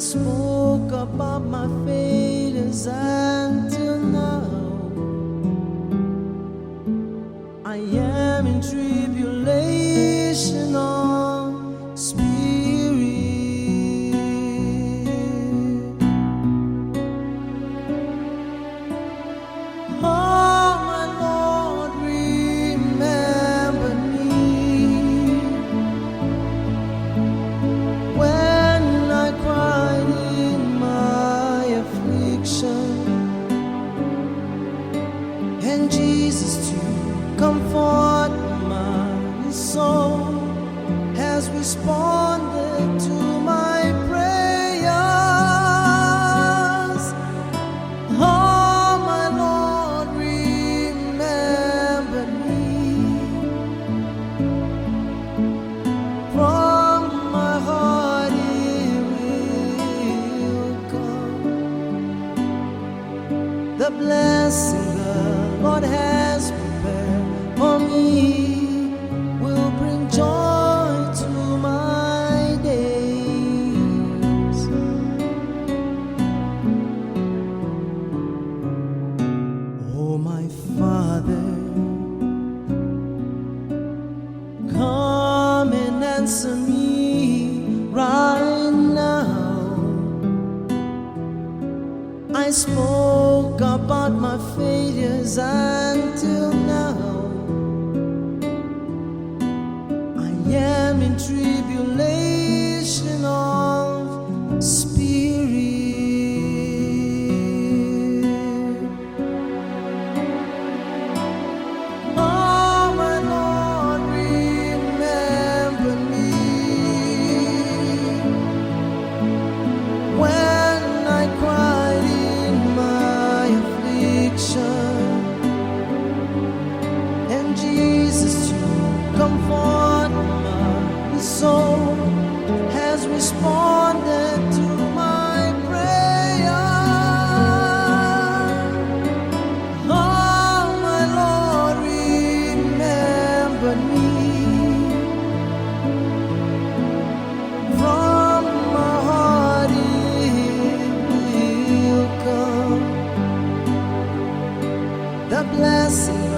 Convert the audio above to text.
spoke about my failures until now. I am in tribulation of spirit. Oh, my Lord, remember me when I cried in my affliction, and Jesus to comfort my soul has responded to my prayers. Oh, my Lord, remember me. From my heart it will come. The blessing the Lord has prepared for me will bring joy to my days. Oh, my Father, come and answer me right now. I spoke about my failures until now. I am in tribulation of spirit. Oh, my Lord, remember me when I cried in my affliction, and Jesus to comfort my soul has responded to my prayer. Oh, my Lord, remember me. From my heart it will come. The blessing